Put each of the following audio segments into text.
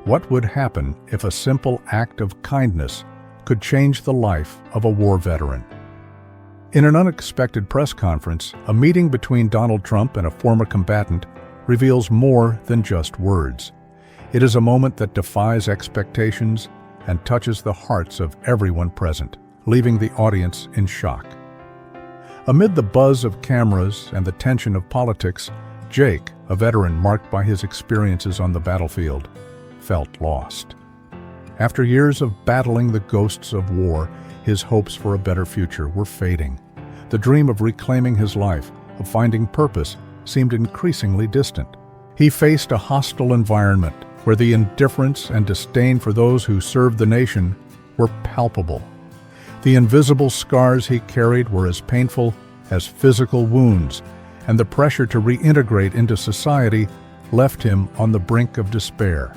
What would happen if a simple act of kindness could change the life of a war veteran? In an unexpected press conference, a meeting between Donald Trump and a former combatant reveals more than just words. It is a moment that defies expectations and touches the hearts of everyone present, leaving the audience in shock. Amid the buzz of cameras and the tension of politics, Jake, a veteran marked by his experiences on the battlefield, felt lost. After years of battling the ghosts of war, his hopes for a better future were fading. The dream of reclaiming his life, of finding purpose, seemed increasingly distant. He faced a hostile environment where the indifference and disdain for those who served the nation were palpable. The invisible scars he carried were as painful as physical wounds, and the pressure to reintegrate into society left him on the brink of despair.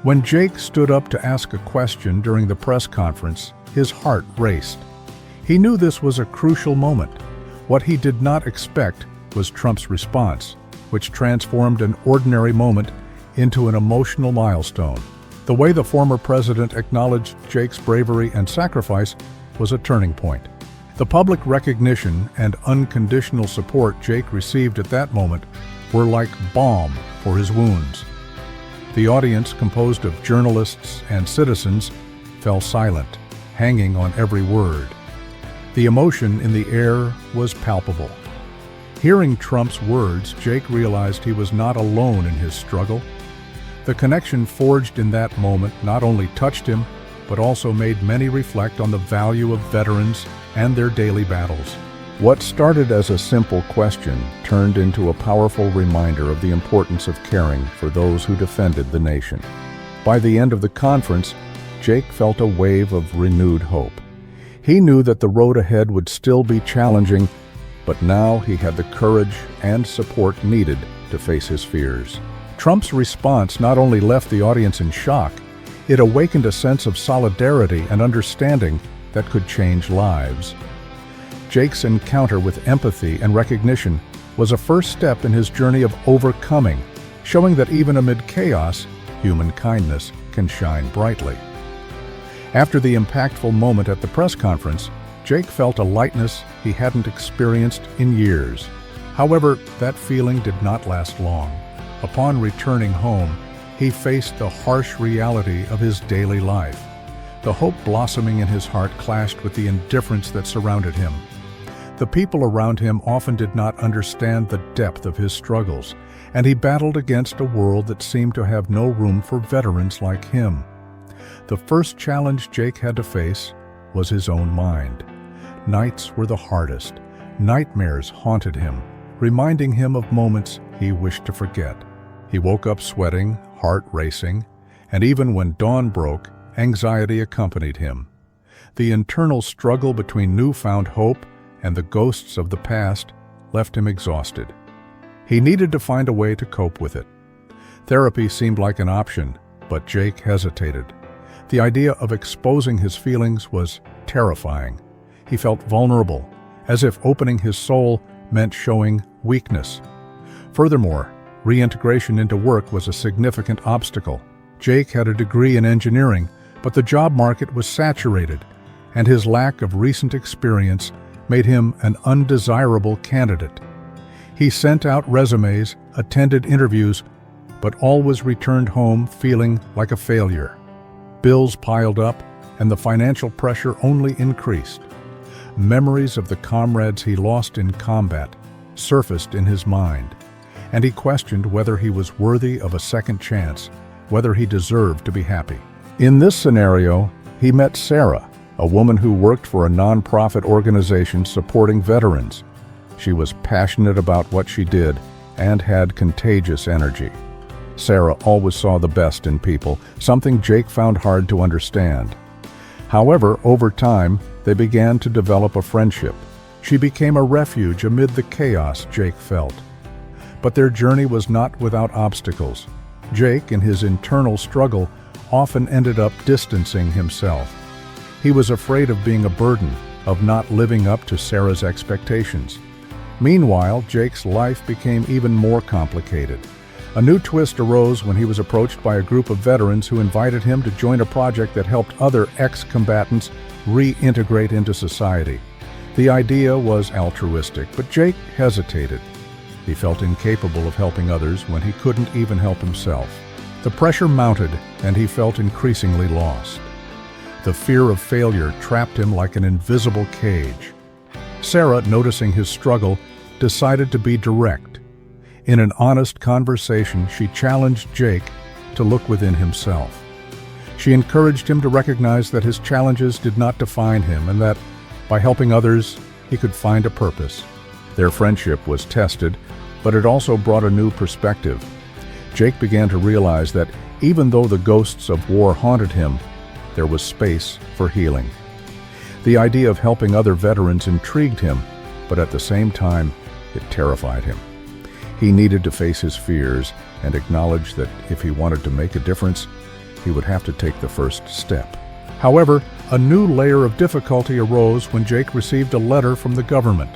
When Jake stood up to ask a question during the press conference, his heart raced. He knew this was a crucial moment. What he did not expect was Trump's response, which transformed an ordinary moment into an emotional milestone. The way the former president acknowledged Jake's bravery and sacrifice was a turning point. The public recognition and unconditional support Jake received at that moment were like balm for his wounds. The audience, composed of journalists and citizens, fell silent, hanging on every word. The emotion in the air was palpable. Hearing Trump's words, Jake realized he was not alone in his struggle. The connection forged in that moment not only touched him, but also made many reflect on the value of veterans and their daily battles. What started as a simple question turned into a powerful reminder of the importance of caring for those who defended the nation. By the end of the conference, Jake felt a wave of renewed hope. He knew that the road ahead would still be challenging, but now he had the courage and support needed to face his fears. Trump's response not only left the audience in shock, it awakened a sense of solidarity and understanding that could change lives. Jake's encounter with empathy and recognition was a first step in his journey of overcoming, showing that even amid chaos, human kindness can shine brightly. After the impactful moment at the press conference, Jake felt a lightness he hadn't experienced in years. However, that feeling did not last long. Upon returning home, he faced the harsh reality of his daily life. The hope blossoming in his heart clashed with the indifference that surrounded him. The people around him often did not understand the depth of his struggles, and he battled against a world that seemed to have no room for veterans like him. The first challenge Jake had to face was his own mind. Nights were the hardest. Nightmares haunted him, reminding him of moments he wished to forget. He woke up sweating, heart racing, and even when dawn broke, anxiety accompanied him. The internal struggle between newfound hope and the ghosts of the past left him exhausted. He needed to find a way to cope with it. Therapy seemed like an option, but Jake hesitated. The idea of exposing his feelings was terrifying. He felt vulnerable, as if opening his soul meant showing weakness. Furthermore, reintegration into work was a significant obstacle. Jake had a degree in engineering, but the job market was saturated, and his lack of recent experience made him an undesirable candidate. He sent out resumes, attended interviews, but always returned home feeling like a failure. Bills piled up, and the financial pressure only increased. Memories of the comrades he lost in combat surfaced in his mind, and he questioned whether he was worthy of a second chance, whether he deserved to be happy. In this scenario, he met Sarah, a woman who worked for a nonprofit organization supporting veterans. She was passionate about what she did and had contagious energy. Sarah always saw the best in people, something Jake found hard to understand. However, over time, they began to develop a friendship. She became a refuge amid the chaos Jake felt. But their journey was not without obstacles. Jake, in his internal struggle, often ended up distancing himself. He was afraid of being a burden, of not living up to Sarah's expectations. Meanwhile, Jake's life became even more complicated. A new twist arose when he was approached by a group of veterans who invited him to join a project that helped other ex-combatants reintegrate into society. The idea was altruistic, but Jake hesitated. He felt incapable of helping others when he couldn't even help himself. The pressure mounted, and he felt increasingly lost. The fear of failure trapped him like an invisible cage. Sarah, noticing his struggle, decided to be direct. In an honest conversation, she challenged Jake to look within himself. She encouraged him to recognize that his challenges did not define him and that, by helping others, he could find a purpose. Their friendship was tested, but it also brought a new perspective. Jake began to realize that even though the ghosts of war haunted him, there was space for healing. The idea of helping other veterans intrigued him, but at the same time, it terrified him. He needed to face his fears and acknowledge that if he wanted to make a difference, he would have to take the first step. However, a new layer of difficulty arose when Jake received a letter from the government.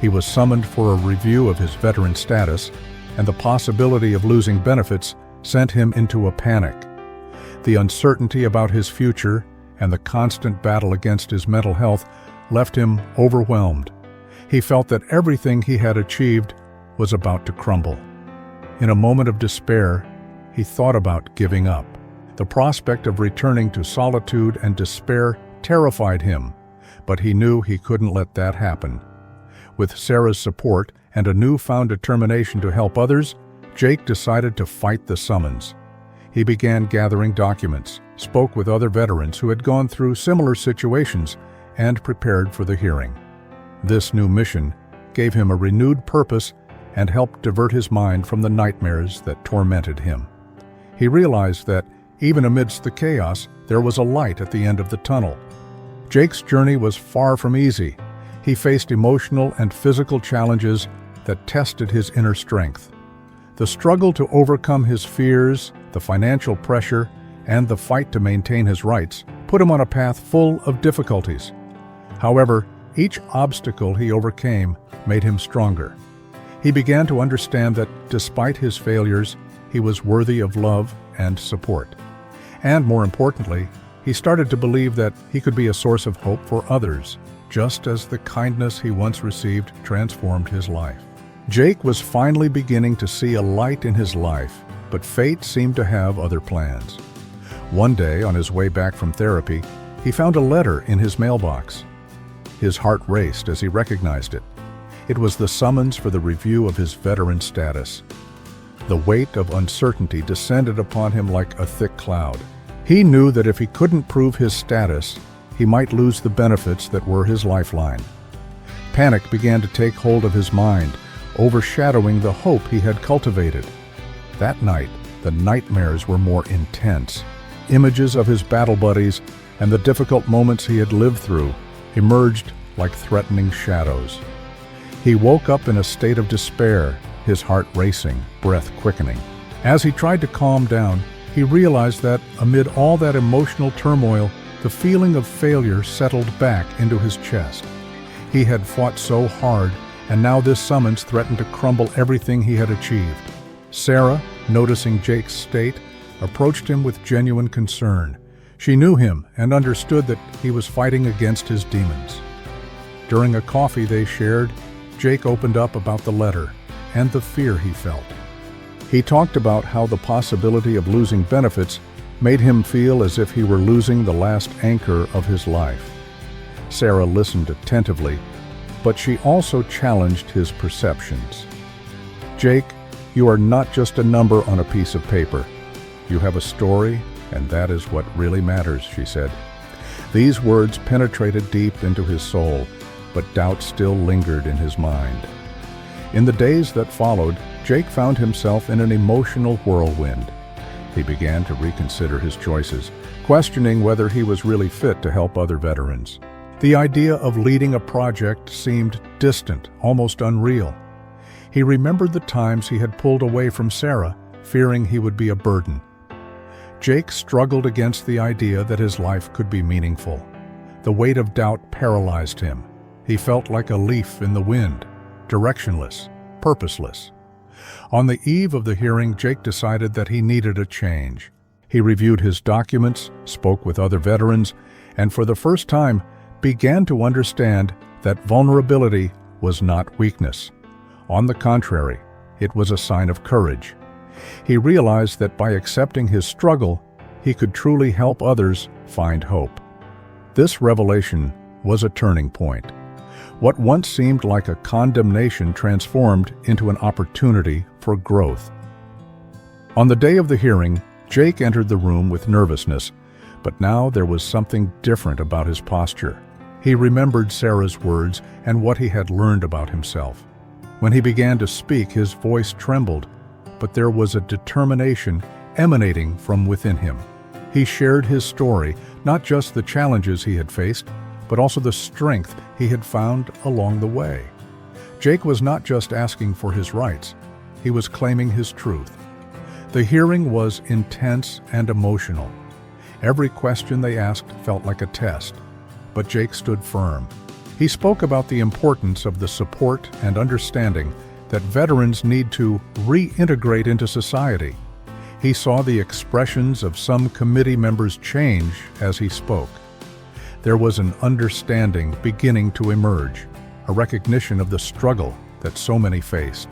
He was summoned for a review of his veteran status, and the possibility of losing benefits sent him into a panic. The uncertainty about his future and the constant battle against his mental health left him overwhelmed. He felt that everything he had achieved was about to crumble. In a moment of despair, he thought about giving up. The prospect of returning to solitude and despair terrified him, but he knew he couldn't let that happen. With Sarah's support and a newfound determination to help others, Jake decided to fight the summons. He began gathering documents, spoke with other veterans who had gone through similar situations, and prepared for the hearing. This new mission gave him a renewed purpose and helped divert his mind from the nightmares that tormented him. He realized that, even amidst the chaos, there was a light at the end of the tunnel. Jake's journey was far from easy. He faced emotional and physical challenges that tested his inner strength. The struggle to overcome his fears, the financial pressure, and the fight to maintain his rights put him on a path full of difficulties. However, each obstacle he overcame made him stronger. He began to understand that, despite his failures, he was worthy of love and support. And more importantly, he started to believe that he could be a source of hope for others, just as the kindness he once received transformed his life. Jake was finally beginning to see a light in his life, but fate seemed to have other plans. One day, on his way back from therapy, he found a letter in his mailbox. His heart raced as he recognized it. It was the summons for the review of his veteran status. The weight of uncertainty descended upon him like a thick cloud. He knew that if he couldn't prove his status, he might lose the benefits that were his lifeline. Panic began to take hold of his mind, overshadowing the hope he had cultivated. That night, the nightmares were more intense. Images of his battle buddies and the difficult moments he had lived through emerged like threatening shadows. He woke up in a state of despair, his heart racing, breath quickening. As he tried to calm down, he realized that, amid all that emotional turmoil, the feeling of failure settled back into his chest. He had fought so hard, and now this summons threatened to crumble everything he had achieved. Sarah, noticing Jake's state, approached him with genuine concern. She knew him and understood that he was fighting against his demons. During a coffee they shared, Jake opened up about the letter and the fear he felt. He talked about how the possibility of losing benefits made him feel as if he were losing the last anchor of his life. Sarah listened attentively, but she also challenged his perceptions. "Jake, you are not just a number on a piece of paper. You have a story, and that is what really matters," she said. These words penetrated deep into his soul, but doubt still lingered in his mind. In the days that followed, Jake found himself in an emotional whirlwind. He began to reconsider his choices, questioning whether he was really fit to help other veterans. The idea of leading a project seemed distant, almost unreal. He remembered the times he had pulled away from Sarah, fearing he would be a burden. Jake struggled against the idea that his life could be meaningful. The weight of doubt paralyzed him. He felt like a leaf in the wind, directionless, purposeless. On the eve of the hearing, Jake decided that he needed a change. He reviewed his documents, spoke with other veterans, and for the first time began to understand that vulnerability was not weakness. On the contrary, it was a sign of courage. He realized that by accepting his struggle, he could truly help others find hope. This revelation was a turning point. What once seemed like a condemnation transformed into an opportunity for growth. On the day of the hearing, Jake entered the room with nervousness, but now there was something different about his posture. He remembered Sarah's words and what he had learned about himself. When he began to speak, his voice trembled, but there was a determination emanating from within him. He shared his story, not just the challenges he had faced, but also the strength he had found along the way. Jake was not just asking for his rights, he was claiming his truth. The hearing was intense and emotional. Every question they asked felt like a test, but Jake stood firm. He spoke about the importance of the support and understanding that veterans need to reintegrate into society. He saw the expressions of some committee members change as he spoke. There was an understanding beginning to emerge, a recognition of the struggle that so many faced.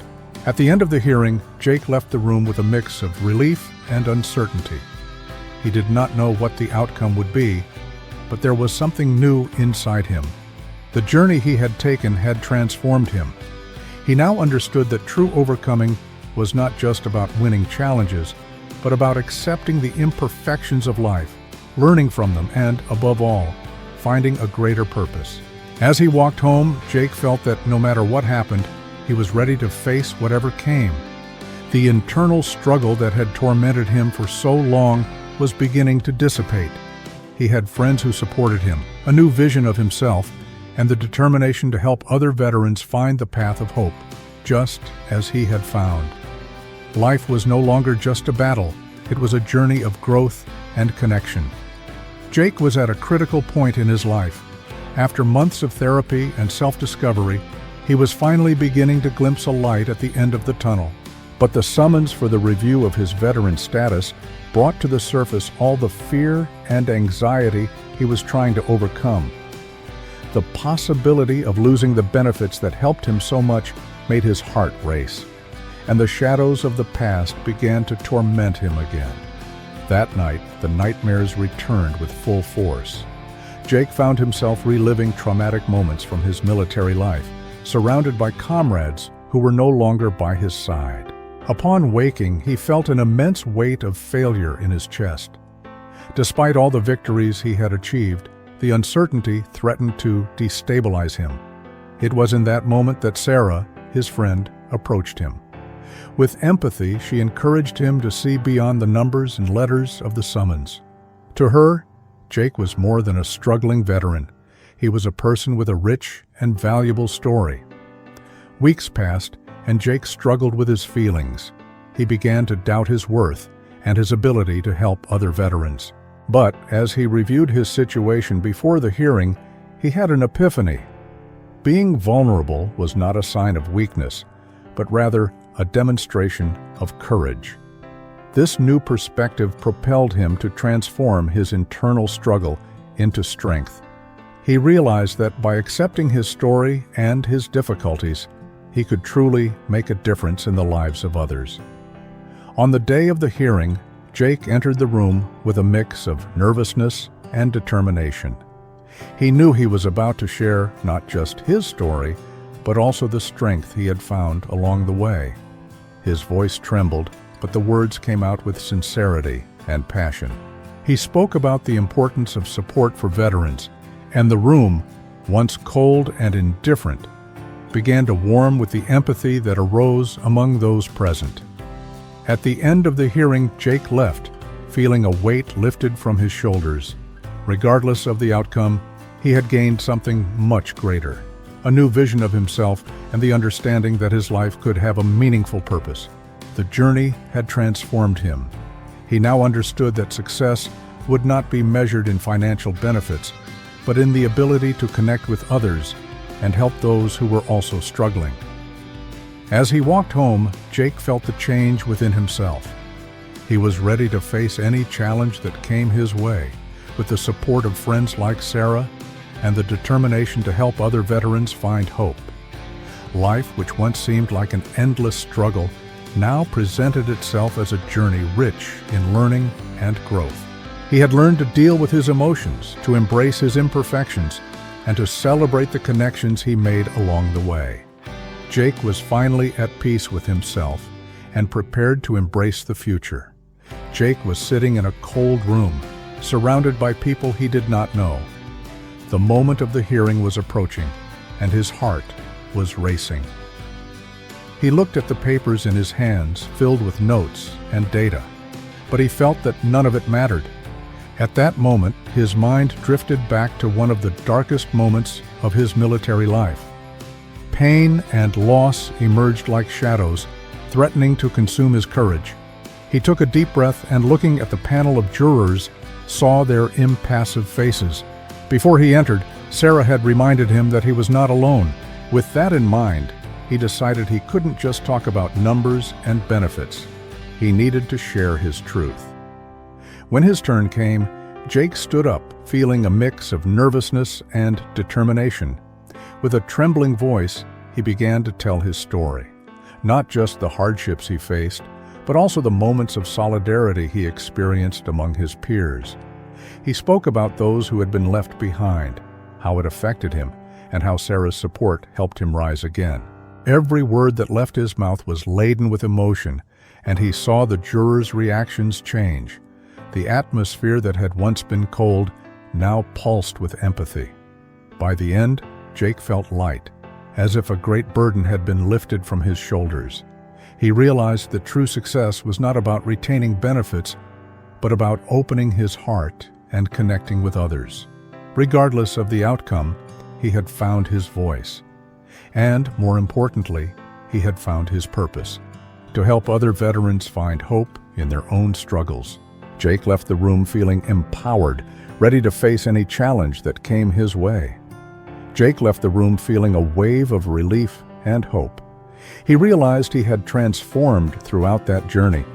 At the end of the hearing, Jake left the room with a mix of relief and uncertainty. He did not know what the outcome would be, but there was something new inside him. The journey he had taken had transformed him. He now understood that true overcoming was not just about winning challenges, but about accepting the imperfections of life, learning from them, and, above all, finding a greater purpose. As he walked home, Jake felt that no matter what happened, he was ready to face whatever came. The internal struggle that had tormented him for so long was beginning to dissipate. He had friends who supported him, a new vision of himself, and the determination to help other veterans find the path of hope, just as he had found. Life was no longer just a battle, it was a journey of growth and connection. Jake was at a critical point in his life. After months of therapy and self-discovery, he was finally beginning to glimpse a light at the end of the tunnel. But the summons for the review of his veteran status brought to the surface all the fear and anxiety he was trying to overcome. The possibility of losing the benefits that helped him so much made his heart race, and the shadows of the past began to torment him again. That night, the nightmares returned with full force. Jake found himself reliving traumatic moments from his military life, surrounded by comrades who were no longer by his side. Upon waking, he felt an immense weight of failure in his chest. Despite all the victories he had achieved, the uncertainty threatened to destabilize him. It was in that moment that Sarah, his friend, approached him. With empathy, she encouraged him to see beyond the numbers and letters of the summons. To her, Jake was more than a struggling veteran. He was a person with a rich and valuable story. Weeks passed, and Jake struggled with his feelings. He began to doubt his worth and his ability to help other veterans. But as he reviewed his situation before the hearing, he had an epiphany. Being vulnerable was not a sign of weakness, but rather a demonstration of courage. This new perspective propelled him to transform his internal struggle into strength. He realized that by accepting his story and his difficulties, he could truly make a difference in the lives of others. On the day of the hearing, Jake entered the room with a mix of nervousness and determination. He knew he was about to share not just his story, but also the strength he had found along the way. His voice trembled, but the words came out with sincerity and passion. He spoke about the importance of support for veterans, and the room, once cold and indifferent, began to warm with the empathy that arose among those present. At the end of the hearing, Jake left, feeling a weight lifted from his shoulders. Regardless of the outcome, he had gained something much greater, a new vision of himself and the understanding that his life could have a meaningful purpose. The journey had transformed him. He now understood that success would not be measured in financial benefits, but in the ability to connect with others and help those who were also struggling. As he walked home, Jake felt the change within himself. He was ready to face any challenge that came his way, with the support of friends like Sarah and the determination to help other veterans find hope. Life, which once seemed like an endless struggle, now presented itself as a journey rich in learning and growth. He had learned to deal with his emotions, to embrace his imperfections, and to celebrate the connections he made along the way. Jake was finally at peace with himself and prepared to embrace the future. Jake was sitting in a cold room, surrounded by people he did not know. The moment of the hearing was approaching, and his heart was racing. He looked at the papers in his hands, filled with notes and data, but he felt that none of it mattered. At that moment, his mind drifted back to one of the darkest moments of his military life. Pain and loss emerged like shadows, threatening to consume his courage. He took a deep breath and, looking at the panel of jurors, saw their impassive faces. Before he entered, Sarah had reminded him that he was not alone. With that in mind, he decided he couldn't just talk about numbers and benefits. He needed to share his truth. When his turn came, Jake stood up, feeling a mix of nervousness and determination. With a trembling voice, he began to tell his story. Not just the hardships he faced, but also the moments of solidarity he experienced among his peers. He spoke about those who had been left behind, how it affected him, and how Sarah's support helped him rise again. Every word that left his mouth was laden with emotion, and he saw the jurors' reactions change. The atmosphere that had once been cold now pulsed with empathy. By the end, Jake felt light, as if a great burden had been lifted from his shoulders. He realized that true success was not about retaining benefits, but about opening his heart and connecting with others. Regardless of the outcome, he had found his voice. And, more importantly, he had found his purpose: to help other veterans find hope in their own struggles. Jake left the room feeling empowered, ready to face any challenge that came his way. Jake left the room feeling a wave of relief and hope. He realized he had transformed throughout that journey.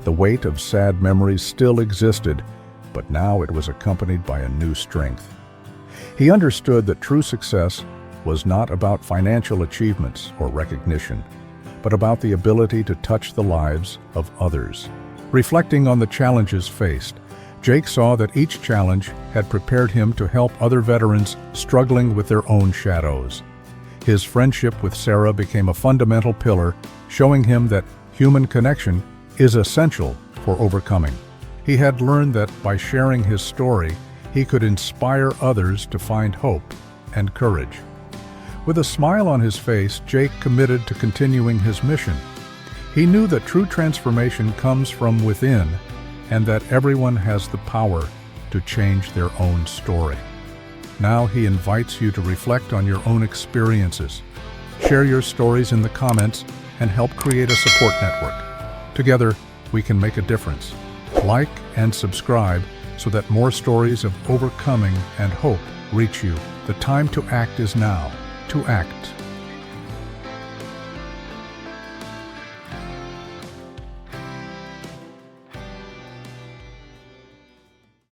The weight of sad memories still existed, but now it was accompanied by a new strength. He understood that true success was not about financial achievements or recognition, but about the ability to touch the lives of others. Reflecting on the challenges faced, Jake saw that each challenge had prepared him to help other veterans struggling with their own shadows. His friendship with Sarah became a fundamental pillar, showing him that human connection is essential for overcoming. He had learned that by sharing his story, he could inspire others to find hope and courage. With a smile on his face, Jake committed to continuing his mission. He knew that true transformation comes from within, and that everyone has the power to change their own story. Now he invites you to reflect on your own experiences. Share your stories in the comments and help create a support network. Together, we can make a difference. Like and subscribe so that more stories of overcoming and hope reach you. The time to act is now. To act.